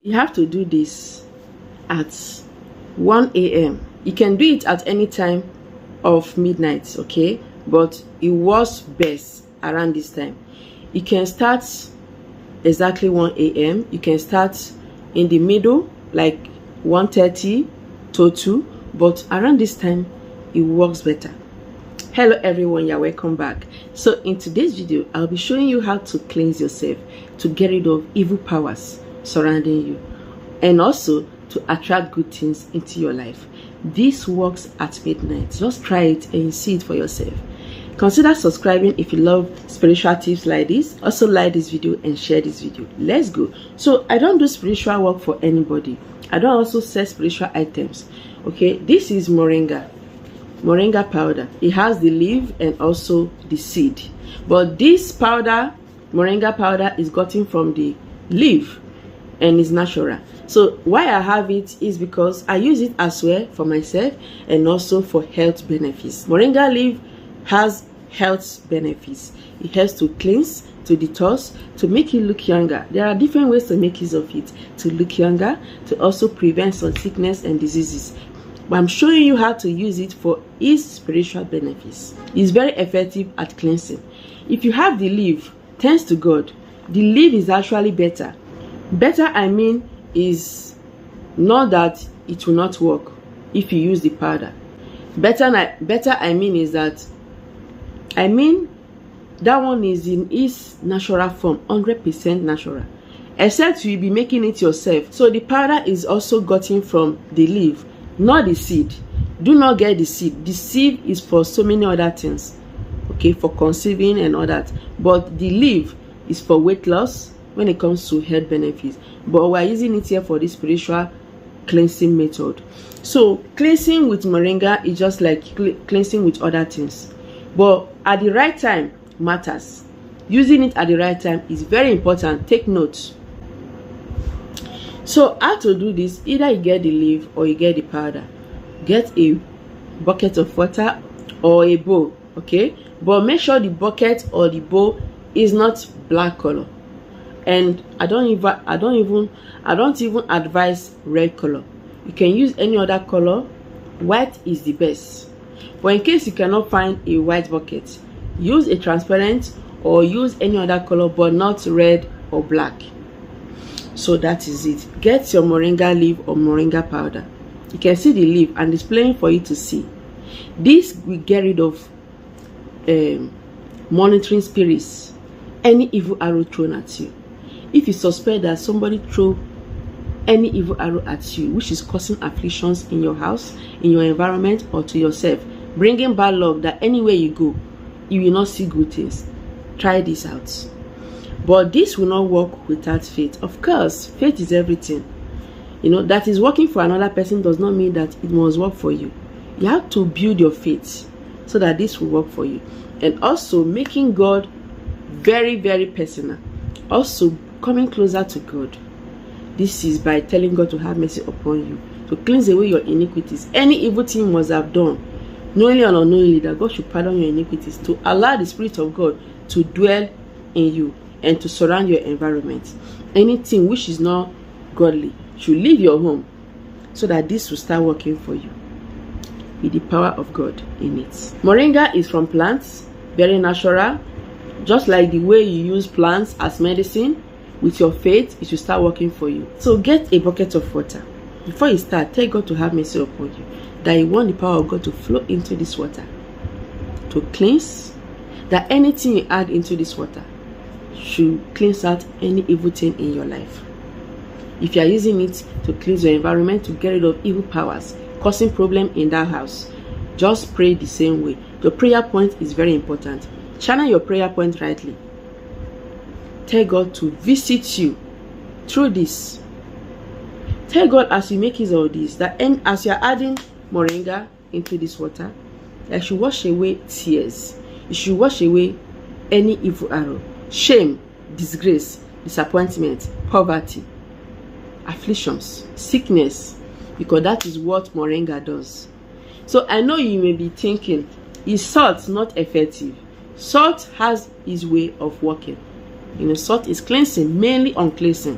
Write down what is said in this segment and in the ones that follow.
You have to do this at 1 a.m. You can do it at any time of midnight, okay? But it works best around this time. You can start exactly 1 a.m. You can start in the middle, like 1:30 to 2, but around this time it works better. Hello everyone, you're welcome back. So in today's video, I'll be showing you how to cleanse yourself, to get rid of evil powers surrounding you, and also to attract good things into your life. This works at midnight. Just try it and see it for yourself. Consider subscribing if you love spiritual tips like this. Also like this video and share this video. Let's go. So I don't do spiritual work for anybody. I don't also sell spiritual items. Okay, this is moringa powder. It has the leaf and also the seed, but this powder, moringa powder, is gotten from the leaf and is natural. So why I have it is because I use it as well for myself and also for health benefits. Moringa leaf has health benefits. It helps to cleanse, to detox, to make you look younger. There are different ways to make use of it, to look younger, to also prevent some sickness and diseases. But I'm showing you how to use it for its spiritual benefits. It's very effective at cleansing. If you have the leaf, thanks to God, the leaf is actually better. Better, I mean, is not that it will not work if you use the powder. Better, I mean, is that, that one is in its natural form, 100% natural. Except you'll be making it yourself. So the powder is also gotten from the leaf, not the seed. Do not get the seed. The seed is for so many other things, okay, for conceiving and all that. But the leaf is for weight loss when it comes to health benefits. But we're using it here for the spiritual cleansing method. So cleansing with moringa is just like cleansing with other things, but at the right time matters. Using it at the right time is very important. Take notes. So how to do this? Either you get the leaf or you get the powder. Get a bucket of water or a bowl, okay? But make sure the bucket or the bowl is not black color. And I don't even advise red color. You can use any other color. White is the best. But in case you cannot find a white bucket, use a transparent or use any other color, but not red or black. So that is it. Get your moringa leaf or moringa powder. You can see the leaf and it's plain for you to see. This will get rid of monitoring spirits, any evil arrow thrown at you. If you suspect that somebody threw any evil arrow at you, which is causing afflictions in your house, in your environment, or to yourself, bringing bad luck, that anywhere you go, you will not see good things, try this out. But this will not work without faith. Of course, faith is everything. You know, that is working for another person does not mean that it must work for you. You have to build your faith so that this will work for you. And also making God very, very personal. Also coming closer to God. This is by telling God to have mercy upon you, to cleanse away your iniquities. Any evil thing you must have done, knowingly or unknowingly, that God should pardon your iniquities, to allow the Spirit of God to dwell in you and to surround your environment. Anything which is not godly should leave your home, so that this will start working for you with the power of God in it. Moringa is from plants, very natural. Just like the way you use plants as medicine, with your faith, it will start working for you. So get a bucket of water. Before you start, tell God to have mercy upon you, that you want the power of God to flow into this water, to cleanse, that anything you add into this water should cleanse out any evil thing in your life. If you are using it to cleanse your environment, to get rid of evil powers causing problem in that house, just pray the same way. The prayer point is very important. Channel your prayer point rightly. Tell God to visit you through this. Tell God as you make use of this, that as you are adding moringa into this water, that should wash away tears. You should wash away any evil arrow, shame, disgrace, disappointment, poverty, afflictions, sickness, because that is what moringa does. So I know you may be thinking, is salt not effective? Salt has its way of working. You know, salt is cleansing, mainly on cleansing.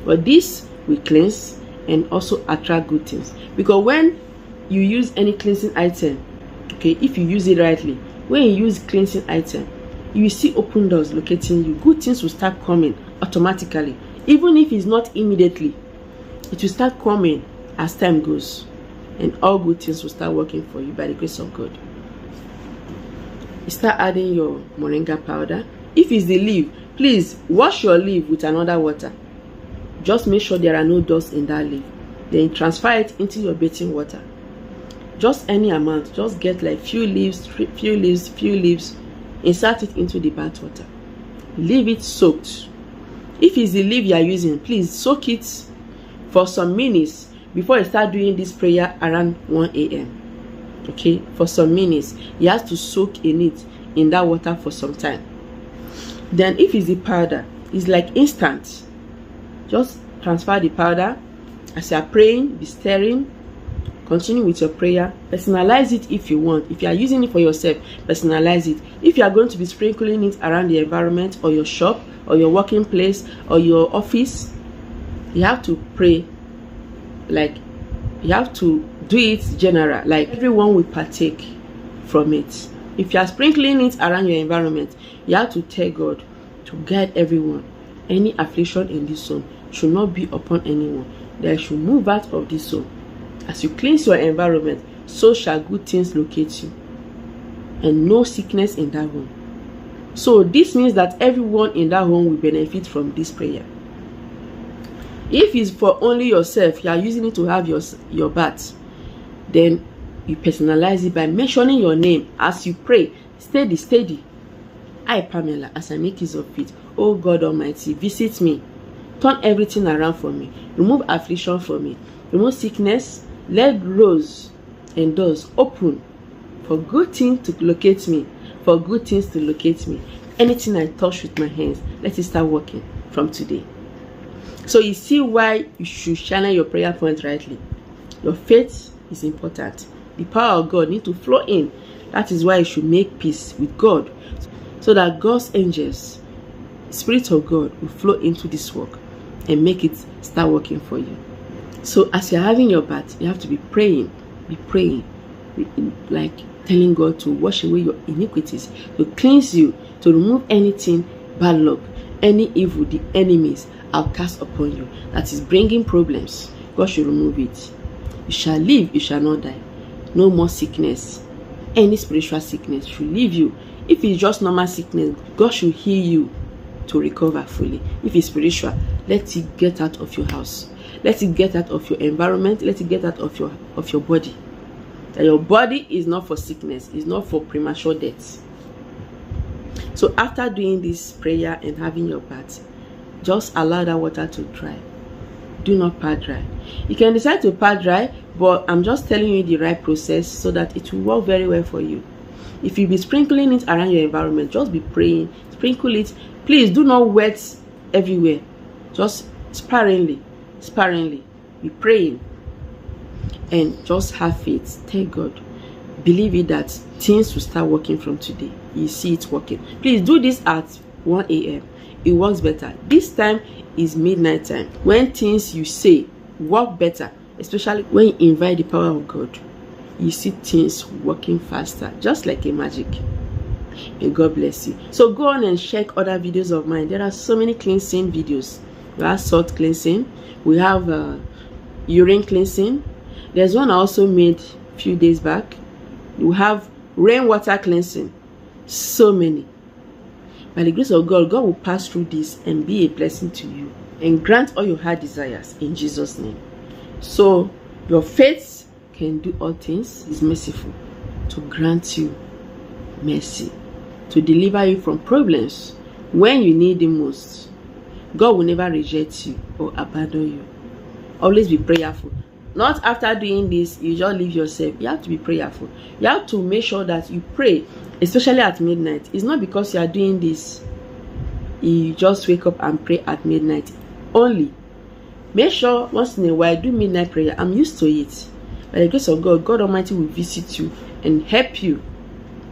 But this will cleanse and also attract good things. Because when you use any cleansing item, okay, if you use it rightly, when you use cleansing item, you will see open doors locating you. Good things will start coming automatically. Even if it's not immediately, it will start coming as time goes. And all good things will start working for you by the grace of God. You start adding your moringa powder. If it's the leaf, please wash your leaf with another water. Just make sure there are no dust in that leaf. Then transfer it into your bathing water. Just any amount. Just get like few leaves. Insert it into the bath water. Leave it soaked. If it's the leaf you are using, please soak it for some minutes before you start doing this prayer around 1 a.m. Okay, for some minutes. You have to soak in it, in that water for some time. Then if it's the powder, it's like instant. Just transfer the powder. As you are praying, be stirring. Continue with your prayer. Personalize it if you want. If you are using it for yourself, personalize it. If you are going to be sprinkling it around the environment or your shop or your working place or your office, you have to pray. Like, you have to do it general. Like, everyone will partake from it. If you are sprinkling it around your environment, you have to tell God to guide everyone. Any affliction in this zone should not be upon anyone. They should move out of this zone. As you cleanse your environment, so shall good things locate you, and no sickness in that home. So this means that everyone in that home will benefit from this prayer. If it's for only yourself, you are using it to have your bath, then you personalize it by mentioning your name as you pray. Steady. I, Pamela, as I make use of it, oh God Almighty, visit me. Turn everything around for me. Remove affliction from me. Remove sickness. Let roads and doors open for good things to locate me. For good things to locate me. Anything I touch with my hands, let it start working from today. So you see why you should channel your prayer point rightly. Your faith is important. The power of God needs to flow in. That is why you should make peace with God, so that God's angels, Spirit of God, will flow into this work and make it start working for you. So as you're having your bath, you have to be praying, like telling God to wash away your iniquities, to cleanse you, to remove anything bad luck, any evil the enemies have cast upon you that is bringing problems. God should remove it. You shall live, you shall not die. No more sickness. Any spiritual sickness should leave you. If it's just normal sickness, God should heal you to recover fully. If it's spiritual, let it get out of your house. Let it get out of your environment. Let it get out of your body. That your body is not for sickness. It's not for premature death. So after doing this prayer and having your bath, just allow that water to dry. Do not pat dry. You can decide to pat dry, but I'm just telling you the right process so that it will work very well for you. If you be sprinkling it around your environment, just be praying. Sprinkle it. Please do not wet everywhere. Just sparingly. Be praying. And just have faith. Thank God. Believe it that things will start working from today. You see it working. Please do this at 1 a.m. It works better. This time is midnight time, when things you say work better, especially when you invite the power of God. You see things working faster, just like a magic. And God bless you. So go on and check other videos of mine. There are so many cleansing videos. We have salt cleansing. We have urine cleansing. There's one I also made a few days back. We have rainwater cleansing. So many. By the grace of God, God will pass through this and be a blessing to you and grant all your heart desires in Jesus' name. So your faith can do all things. Is merciful to grant you mercy, to deliver you from problems when you need the most. God will never reject you or abandon you. Always be prayerful. Not after doing this, you just leave yourself. You have to be prayerful. You have to make sure that you pray, especially at midnight. It's not because you are doing this, you just wake up and pray at midnight only. Make sure once in a while do midnight prayer. I'm used to it. By the grace of God, God Almighty will visit you and help you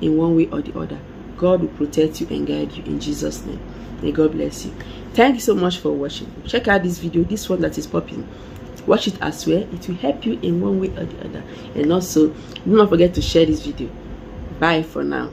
in one way or the other. God will protect you and guide you in Jesus' name. May God bless you. Thank you so much for watching. Check out this video, this one that is popping. Watch it as well. It will help you in one way or the other. And also, do not forget to share this video. Bye for now.